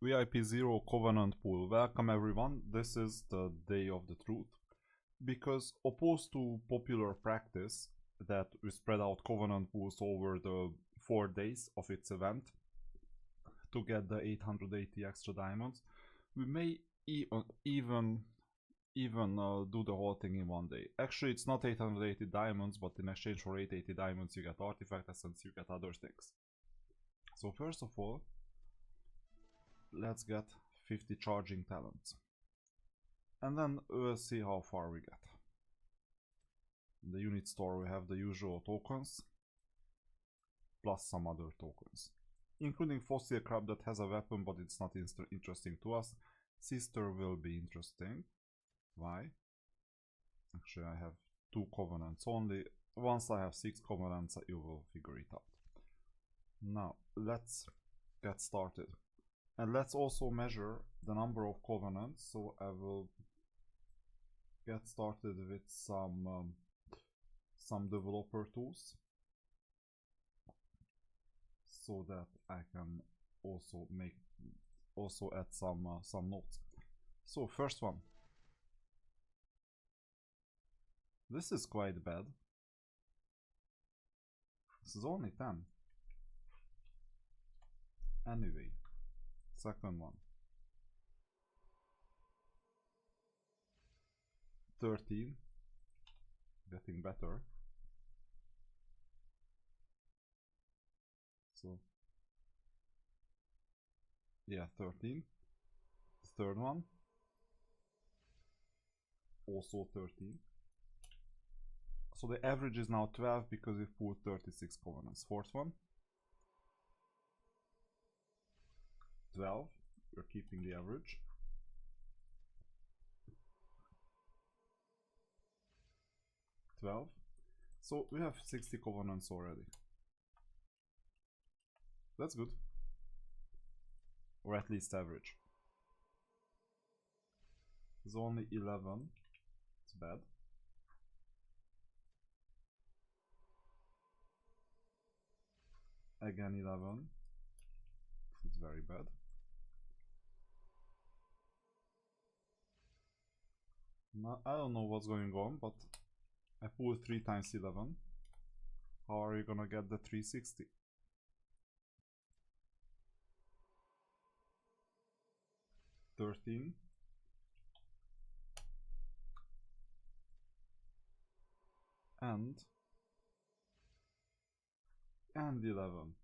VIP0 Covenant Pool. Welcome everyone, this is the day of the truth. Because opposed to popular practice that we spread out Covenant pools over the 4 days of its event to get the 880 extra diamonds, we may even do the whole thing in 1 day. Actually, it's not 880 diamonds, but in exchange for 880 diamonds you get artifact essence, you get other things. So first of all, let's get 50 charging talents. And then we'll see how far we get. In the unit store we have the usual tokens, plus some other tokens. Including fossil crab that has a weapon but it's not interesting to us. Sister will be interesting. Why? Actually I have 2 covenants only. Once I have 6 covenants you will figure it out. Now let's get started. And let's also measure the number of covenants, so I will get started with some developer tools, so that I can also add some notes. So first one. This is quite bad. This is only 10. Anyway. Second one. 13. Getting better. So yeah, 13. Third one. Also 13. So the average is now 12 because we put 36 covenants. Fourth one. 12, we're keeping the average. So we have 60 covenants already. That's good. Or at least average. There's only 11. It's bad. Again 11. It's very bad. Now, I don't know what's going on, but I pulled 3 times 11. How are you gonna get the 360? $13. And 11.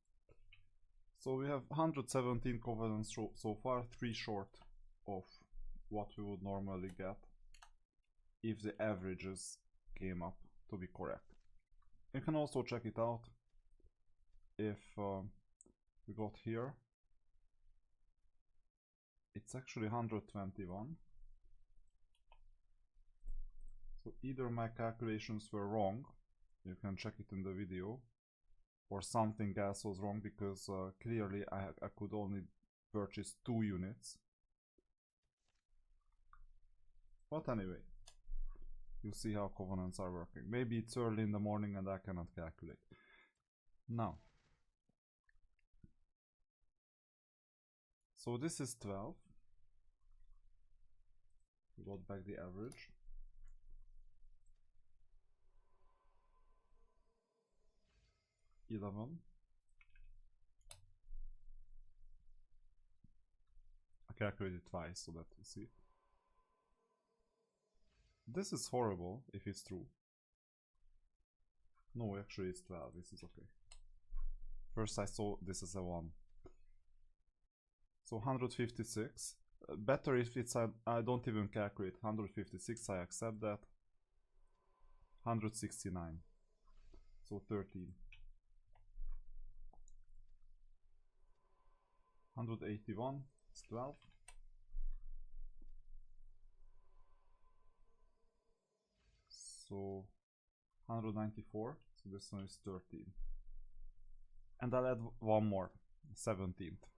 So we have 117 covenants so far, 3 short of what we would normally get if the averages came up to be correct. You can also check it out if we got here. It's actually 121. So either my calculations were wrong, you can check it in the video, or something else was wrong, because clearly I could only purchase 2 units. But anyway, you see how covenants are working. Maybe it's early in the morning and I cannot calculate. Now, so this is 12. We got back the average. $11. I calculated twice so that you see. This is horrible if it's true. No, actually it's 12. This is okay. First I saw this as a 1. So 156. Better if it's I don't even calculate. 156, I accept that. 169. So 13. 181 is 12. So 194, so this one is 13. And I'll add one more, 17th.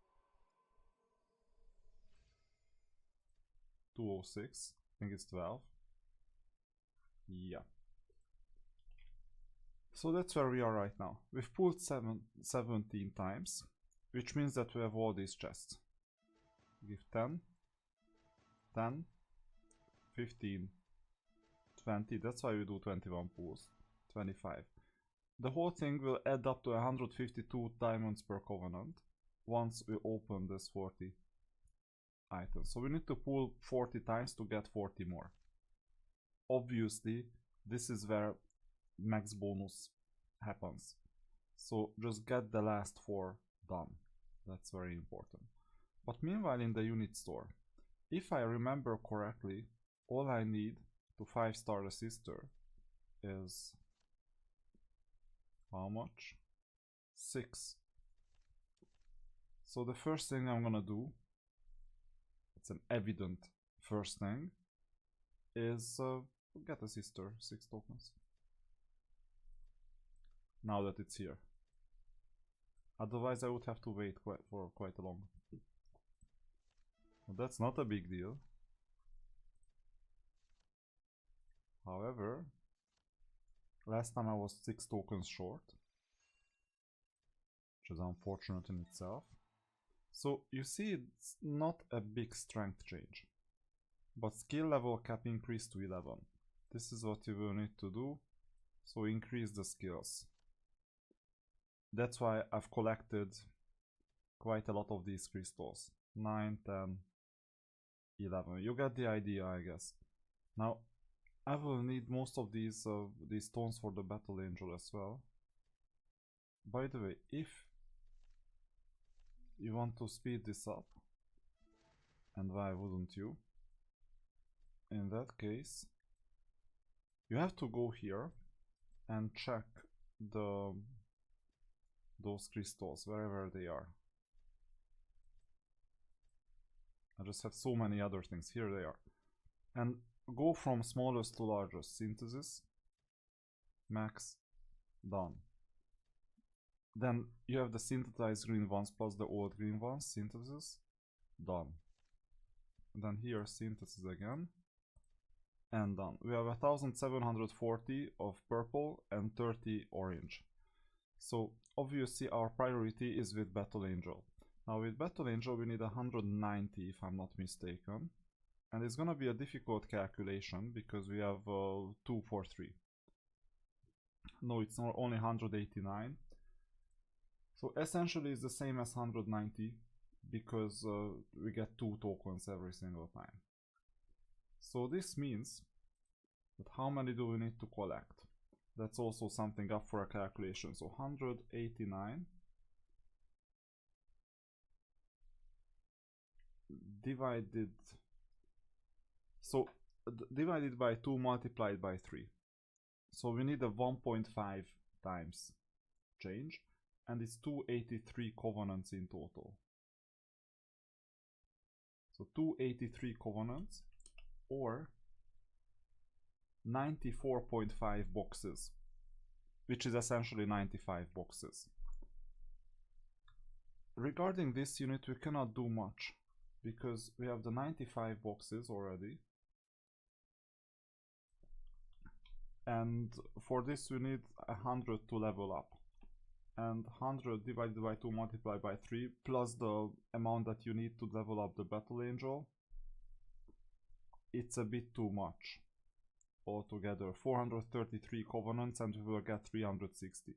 206, I think it's 12. Yeah. So that's where we are right now. We've pulled 17 times, which means that we have all these chests. give 10, 10, 15, 20, that's why we do 21 pools, 25. The whole thing will add up to 152 diamonds per covenant once we open this 40 items. So we need to pull 40 times to get 40 more. Obviously, this is where max bonus happens. So just get the last 4 done. That's very important. But meanwhile in the unit store, if I remember correctly, all I need to 5-star the sister is how much? 6. So the first thing I'm gonna do, it's an evident first thing, is get a sister, 6 tokens. Now that it's here. Otherwise I would have to wait for quite a long. But that's not a big deal. However, last time I was 6 tokens short, which is unfortunate in itself. So you see it's not a big strength change, but skill level cap increased to 11. This is what you will need to do, so increase the skills. That's why I've collected quite a lot of these crystals, 9, 10, 11. You get the idea, I guess. Now I will need most of these stones for the battle angel as well. By the way, if you want to speed this up, and why wouldn't you? In that case, you have to go here and check those crystals wherever they are. I just have so many other things. Here they are. And go from smallest to largest. Synthesis, max, done. Then you have the synthesized green ones plus the old green ones. Synthesis, done. And then here synthesis again, and done. We have 1740 of purple and 30 orange. So obviously our priority is with Battle Angel. Now with Battle Angel we need 190 if I'm not mistaken. And it's gonna be a difficult calculation because we have 2 for 3. No, it's not, only 189. So essentially it's the same as 190 because we get 2 tokens every single time. So this means that how many do we need to collect? That's also something up for a calculation. So 189 divided, so divided by 2 multiplied by 3. So we need a 1.5 times change, and it's 283 covenants in total. So 283 covenants, or 94.5 boxes, which is essentially 95 boxes. Regarding this unit we cannot do much because we have the 95 boxes already, and for this we need 100 to level up, and 100 divided by 2 multiplied by 3 plus the amount that you need to level up the Battle Angel, it's a bit too much. Altogether 433 covenants and we will get 360.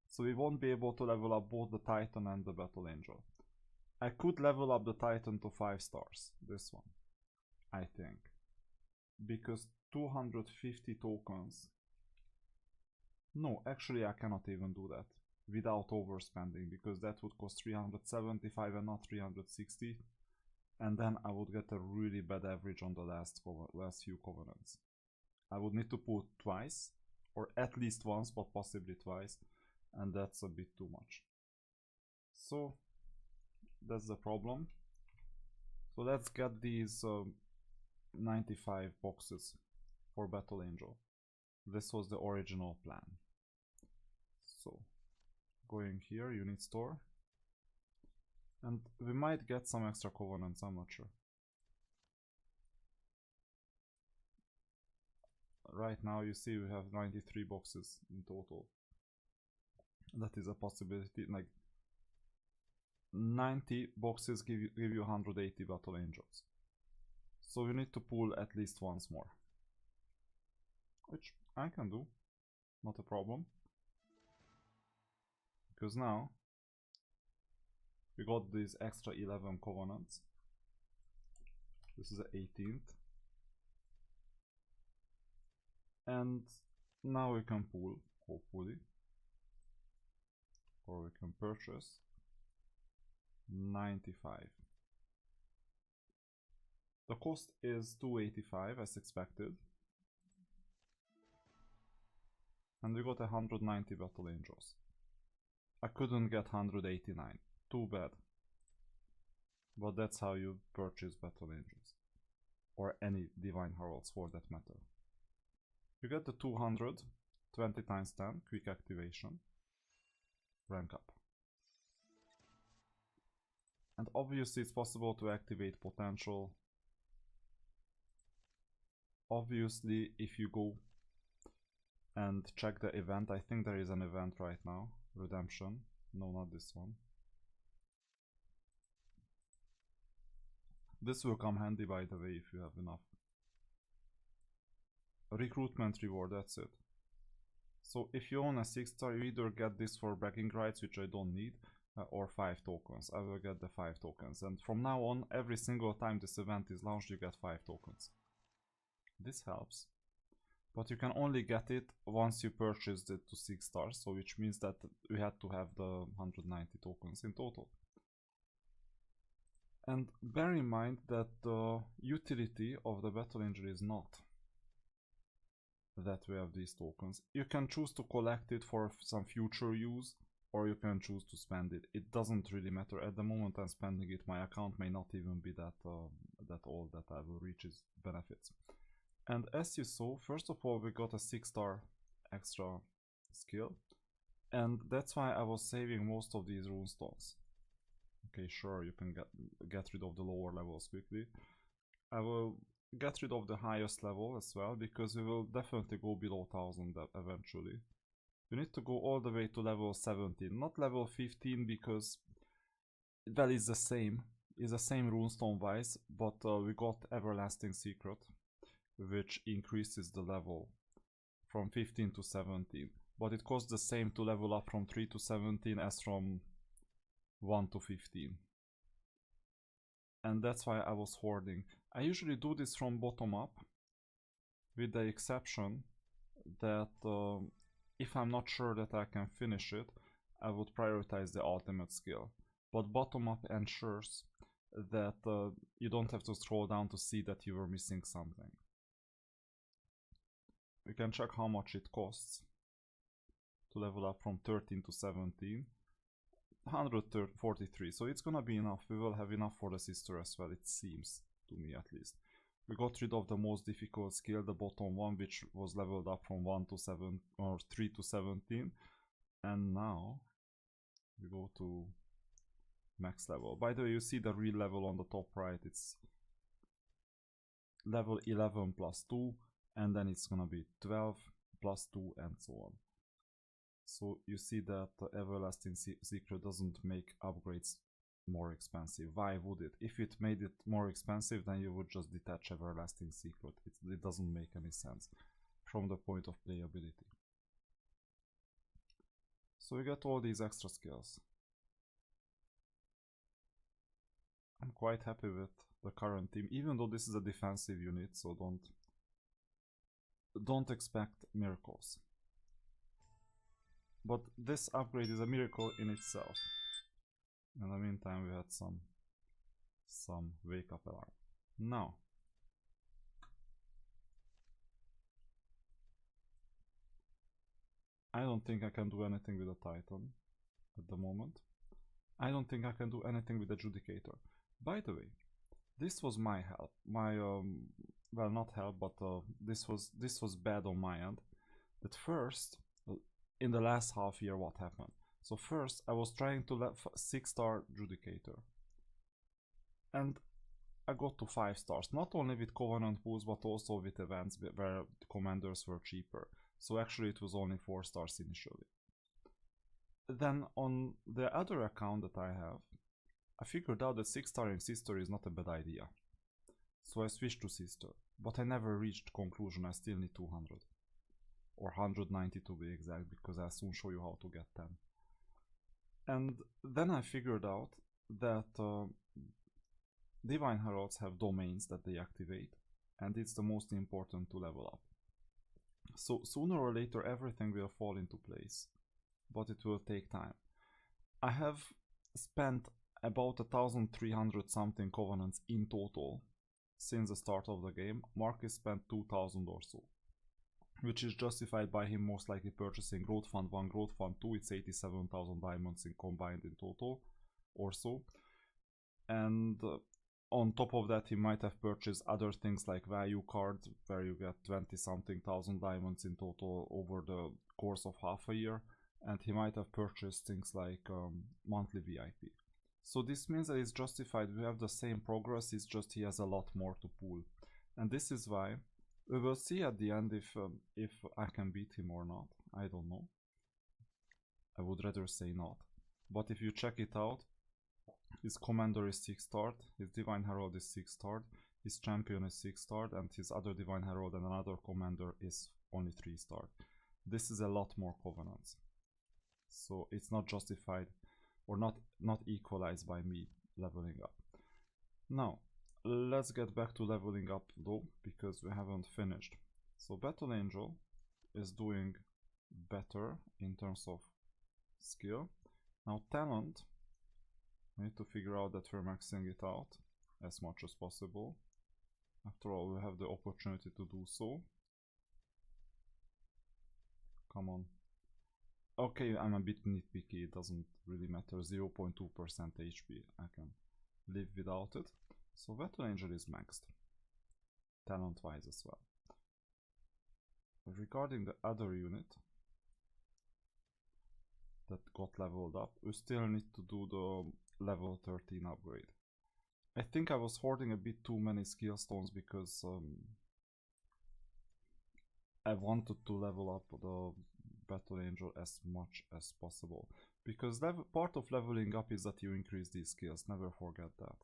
So we won't be able to level up both the Titan and the Battle Angel. I could level up the Titan to 5 stars, this one, I think, because 250 tokens. No, actually I cannot even do that without overspending, because that would cost 375 and not 360, and then I would get a really bad average on the last few covenants. I would need to put twice, or at least once, but possibly twice, and that's a bit too much. So that's the problem. So let's get these 95 boxes for Battle Angel. This was the original plan. So going here, unit store, and we might get some extra covenants, I'm not sure. Right now you see we have 93 boxes in total. That is a possibility. Like, 90 boxes give you 180 battle angels. So you need to pull at least once more, which I can do, not a problem, because now we got these extra 11 covenants. This is the 18th, and now we can pull, hopefully, or we can purchase 95. The cost is 285 as expected, and we got 190 battle angels. I couldn't get 189, too bad. But that's how you purchase battle angels, or any divine heralds for that matter. You get the 200, 20 times 10, quick activation, rank up. And obviously it's possible to activate potential. Obviously if you go and check the event, I think there is an event right now, redemption, no, not this one. This will come handy, by the way, if you have enough. Recruitment reward, that's it. So if you own a 6-star, you either get this for bragging rights, which I don't need, or 5 tokens. I will get the 5 tokens, and from now on, every single time this event is launched, you get 5 tokens. This helps, but you can only get it once you purchased it to 6 stars, so which means that we had to have the 190 tokens in total. And bear in mind that the utility of the battle angel is not that we have these tokens. You can choose to collect it for some future use, or you can choose to spend it. It doesn't really matter. At the moment I'm spending it, my account may not even be that old that I will reach its benefits. And as you saw, first of all we got a 6-star extra skill, and that's why I was saving most of these runestones. Okay, sure, you can get rid of the lower levels quickly. I will get rid of the highest level as well, because we will definitely go below 1000 eventually. You need to go all the way to level 17, not level 15, because well, it's the same runestone wise, but we got Everlasting Secret, which increases the level from 15 to 17, but it costs the same to level up from 3 to 17 as from 1 to 15. And that's why I was hoarding. I usually do this from bottom up, with the exception that if I'm not sure that I can finish it, I would prioritize the ultimate skill. But bottom up ensures that you don't have to scroll down to see that you were missing something. We can check how much it costs to level up from 13 to 17. 143, so it's gonna be enough. We will have enough for the sister as well, it seems to me at least. We got rid of the most difficult skill, the bottom one, which was leveled up from 1 to 7 or 3 to 17, and now we go to max level. By the way, you see the real level on the top right, it's level 11 plus 2, and then it's gonna be 12 plus 2 and so on. So you see that the Everlasting Secret doesn't make upgrades more expensive. Why would it? If it made it more expensive, then you would just detach Everlasting Secret. It doesn't make any sense from the point of playability. So we got all these extra skills. I'm quite happy with the current team, even though this is a defensive unit, so don't expect miracles. But this upgrade is a miracle in itself. In the meantime, we had some wake up alarm. Now, I don't think I can do anything with a Titan at the moment. I don't think I can do anything with the Adjudicator. By the way, this was my help. My well, not help, but this was bad on my end. At first, in the last half year, what happened? So first I was trying to let 6-star Adjudicator, and I got to 5 stars, not only with Covenant pools but also with events where the commanders were cheaper. So actually it was only 4 stars initially. Then on the other account that I have, I figured out that 6-starring sister is not a bad idea. So I switched to sister, but I never reached conclusion. I still need 200. Or 190 to be exact, because I'll soon show you how to get 10. And then I figured out that Divine Heralds have domains that they activate, and it's the most important to level up. So sooner or later everything will fall into place, but it will take time. I have spent about 1,300 something covenants in total since the start of the game. Marcus spent 2,000 or so, which is justified by him most likely purchasing Growth Fund 1, Growth Fund 2, it's 87,000 diamonds in combined in total or so. And on top of that he might have purchased other things like value cards where you get 20 something thousand diamonds in total over the course of half a year, and he might have purchased things like monthly VIP. So this means that it's justified. We have the same progress, it's just he has a lot more to pull, and this is why we will see at the end if I can beat him or not. I don't know. I would rather say not. But if you check it out, his commander is 6-starred, his Divine Herald is 6-starred, his champion is 6-starred, and his other Divine Herald and another commander is only 3-starred. This is a lot more covenants. So it's not justified or not equalized by me leveling up. Now, let's get back to leveling up though, because we haven't finished. So Battle Angel is doing better in terms of skill. Now talent, we need to figure out that we're maxing it out as much as possible. After all, we have the opportunity to do so. Come on. Okay, I'm a bit nitpicky, it doesn't really matter. 0.2% HP, I can live without it. So Battle Angel is maxed, talent wise as well. Regarding the other unit that got leveled up, we still need to do the level 13 upgrade. I think I was hoarding a bit too many skill stones because I wanted to level up the Battle Angel as much as possible, because part of leveling up is that you increase these skills, never forget that.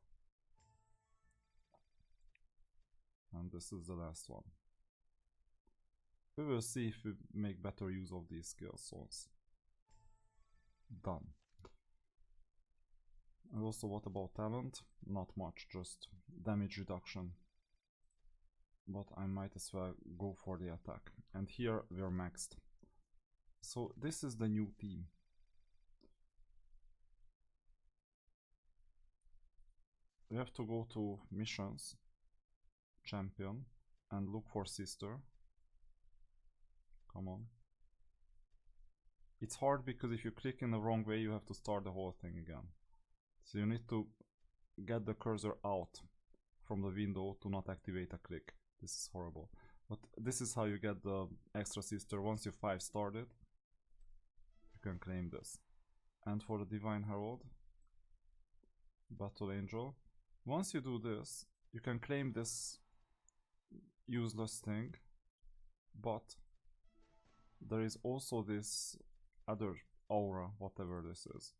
And this is the last one. We will see if we make better use of these skill stones. Done. And also, what about talent? Not much, just damage reduction. But I might as well go for the attack. And here we're maxed. So this is the new team. We have to go to missions, champion, and look for sister. Come on. It's hard because if you click in the wrong way, you have to start the whole thing again. So you need to get the cursor out from the window to not activate a click. This is horrible. But this is how you get the extra sister. Once you 5-starred it, you can claim this. And for the Divine Herald, Battle Angel, once you do this, you can claim this useless thing, but there is also this other aura, whatever this is,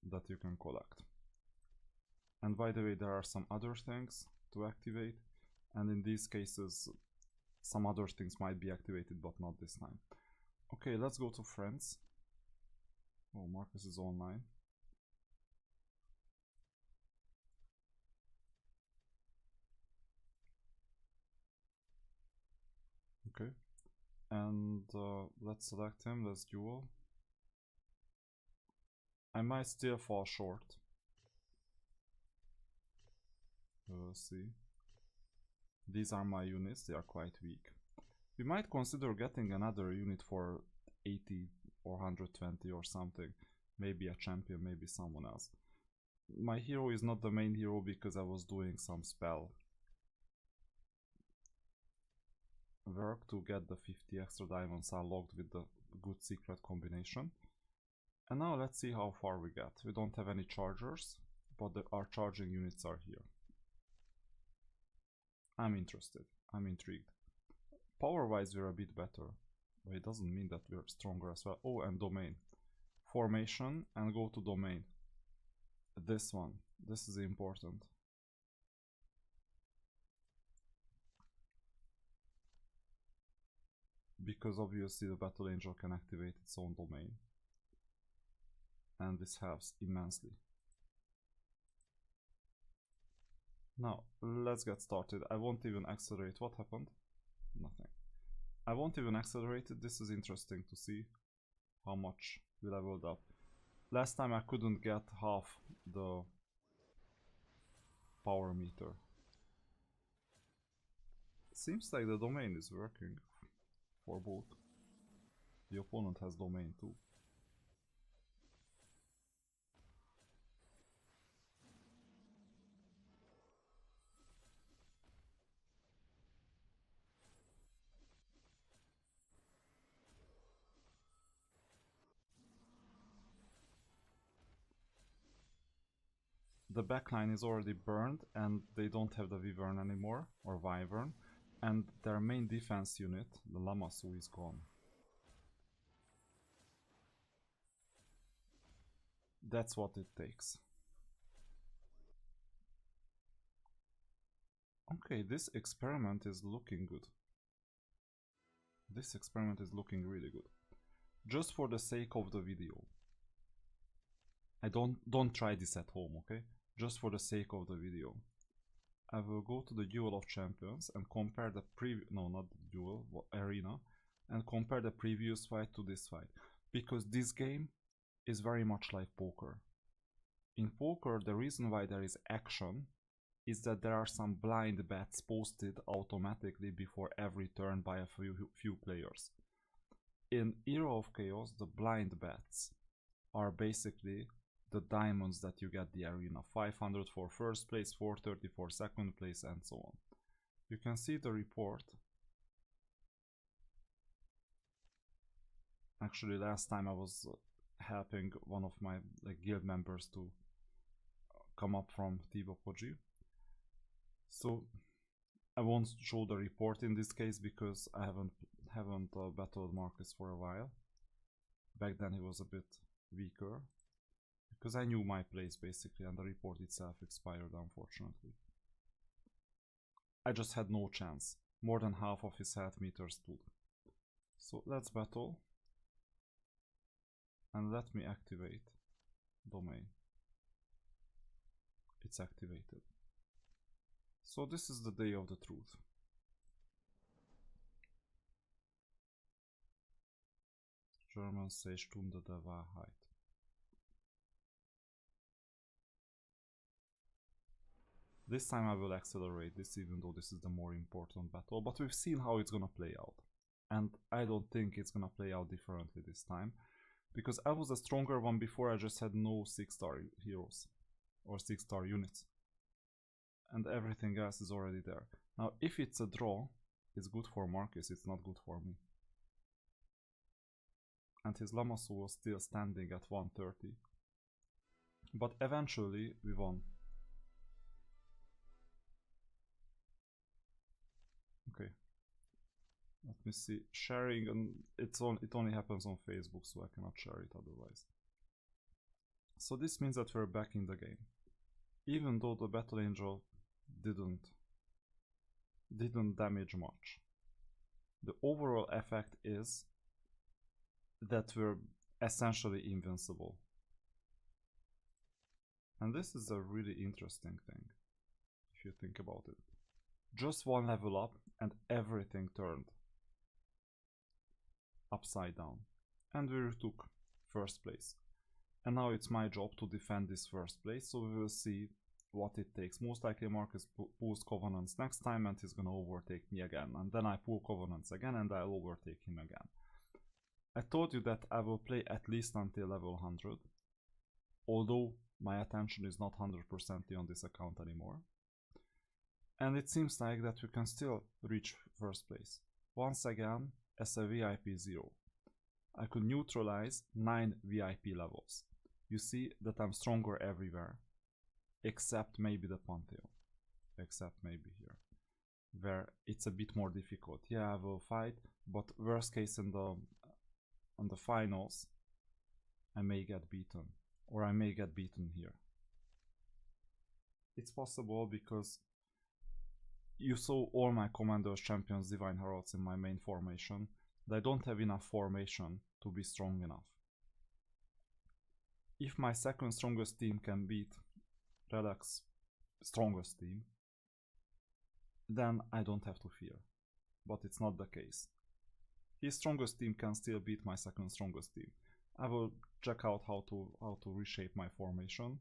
that you can collect. And by the way, there are some other things to activate, and in these cases some other things might be activated, but not this time. Okay, let's go to friends. Oh, Marcus is online. Okay, and let's select him, let's duel. I might still fall short. We'll see. These are my units, they are quite weak. We might consider getting another unit for 80 or 120 or something. Maybe a champion, maybe someone else. My hero is not the main hero because I was doing some spell work to get the 50 extra diamonds unlocked with the good secret combination. And now let's see how far we get. We don't have any chargers, but our charging units are here. I'm interested, I'm intrigued. Power wise we're a bit better, but it doesn't mean that we're stronger as well. Oh, and domain. Formation and go to domain. This one. This is important. Because obviously the Battle Angel can activate its own domain. And this helps immensely. Now, let's get started. I won't even accelerate. What happened? Nothing. I won't even accelerate it. This is interesting to see how much we leveled up. Last time I couldn't get half the power meter. Seems like the domain is working for both. The opponent has domain too. The backline is already burned and they don't have the Wyvern anymore, or Wyvern, and their main defense unit, the Lamassu, is gone. That's what it takes. Okay, this experiment is looking good. This experiment is looking really good. Just for the sake of the video. Don't try this at home, okay? Just for the sake of the video. I will go to the Duel of Champions and compare the no, not the duel, arena, and compare the previous fight to this fight. Because this game is very much like poker. In poker, the reason why there is action is that there are some blind bets posted automatically before every turn by a few players. In Era of Chaos, the blind bets are basically the diamonds that you get the arena. 500 for first place, 430 for second place, and so on. You can see the report. Actually, last time I was helping one of my guild members to come up from Tibopoji. So I won't show the report in this case because I haven't battled Marcus for a while. Back then he was a bit weaker because I knew my place basically, and the report itself expired unfortunately. I just had no chance. More than half of his health meter stood. So let's battle. And let me activate domain. It's activated. So this is the day of the truth. Germans say Stunde der Wahrheit. This time I will accelerate this, even though this is the more important battle, but we've seen how it's gonna play out. And I don't think it's gonna play out differently this time, because I was a stronger one before. I just had no 6-star heroes or 6-star units. And everything else is already there. Now, if it's a draw, it's good for Marcus, it's not good for me. And his Lamassu was still standing at 130. But eventually, we won. Okay. Let me see. Sharing, and it only happens on Facebook, so I cannot share it otherwise. So this means that we're back in the game. Even though the Battle Angel didn't damage much. The overall effect is that we're essentially invincible. And this is a really interesting thing, if you think about it. Just one level up and everything turned upside down. And we retook first place. And now it's my job to defend this first place, so we will see what it takes. Most likely Marcus pulls Covenants next time and he's gonna overtake me again. And then I pull Covenants again and I'll overtake him again. I told you that I will play at least until level 100. Although my attention is not 100% on this account anymore. And it seems like that we can still reach first place. Once again, as a VIP0. I could neutralize 9 VIP levels. You see that I'm stronger everywhere. Except maybe the Pantheon. Except maybe here. Where it's a bit more difficult. Yeah, I will fight, but worst case on the finals, I may get beaten. Or I may get beaten here. It's possible because you saw all my commanders, champions, divine heralds in my main formation. I don't have enough formation to be strong enough. If my second strongest team can beat Redak's strongest team, then I don't have to fear. But it's not the case. His strongest team can still beat my second strongest team. I will check out how to reshape my formation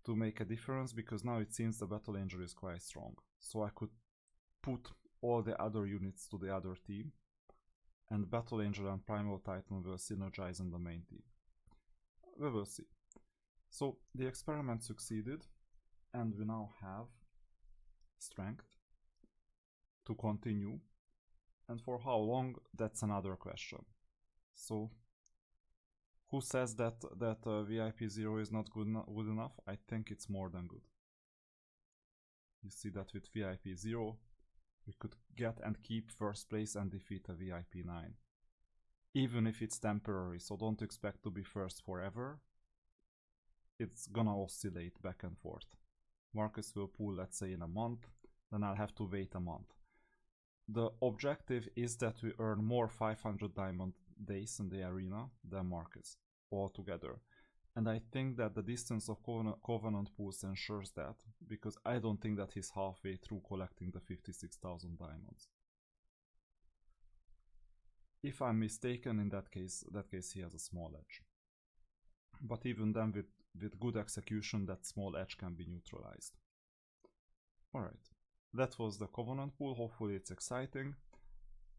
to make a difference, because now it seems the Battle Angel is quite strong. So I could put all the other units to the other team, and Battle Angel and Primal Titan will synergize in the main team. We will see. So the experiment succeeded, and we now have strength to continue. And for how long, that's another question. So who says that VIP0 is not good enough? I think it's more than good. You see that with VIP0 we could get and keep first place and defeat a VIP9, even if it's temporary. So don't expect to be first forever. It's gonna oscillate back and forth. Marcus will pull, let's say, in a month, then I'll have to wait a month. The objective is that we earn more 500 diamond days in the arena than Marcus altogether. And I think that the distance of Covenant pools ensures that, because I don't think that he's halfway through collecting the 56,000 diamonds. If I'm mistaken, in that case he has a small edge. But even then, with good execution, that small edge can be neutralized. Alright, that was the Covenant pool. Hopefully it's exciting.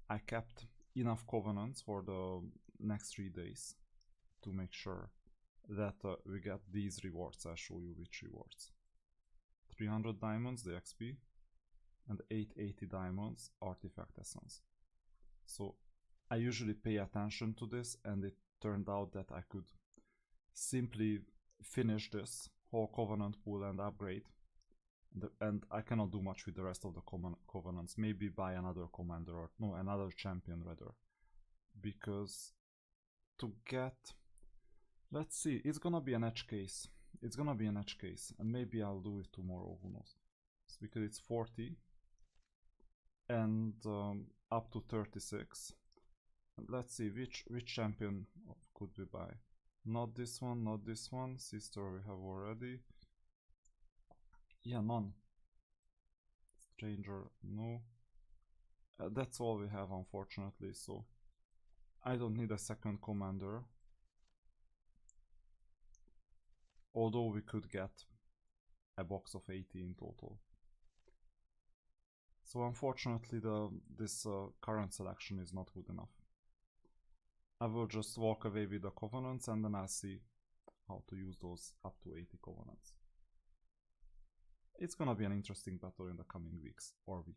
I kept enough Covenants for the next 3 days to make sure that we get these rewards. I'll show you which rewards. 300 diamonds, the XP, and 880 diamonds, Artifact Essence. So I usually pay attention to this, and it turned out that I could simply finish this whole Covenant pool and upgrade, and I cannot do much with the rest of the Covenants. Maybe buy another commander, or no, another champion rather, because to get, let's see, it's gonna be an edge case. It's gonna be an edge case, and maybe I'll do it tomorrow, who knows. It's because it's 40 and up to 36. And let's see, which champion could we buy? Not this one, not this one. Sister we have already. Yeah, none. Stranger, no. That's all we have, unfortunately, so I don't need a second commander. Although we could get a box of 80 in total. So unfortunately this current selection is not good enough. I will just walk away with the Covenants, and then I'll see how to use those up to 80 Covenants. It's gonna be an interesting battle in the coming weeks or week.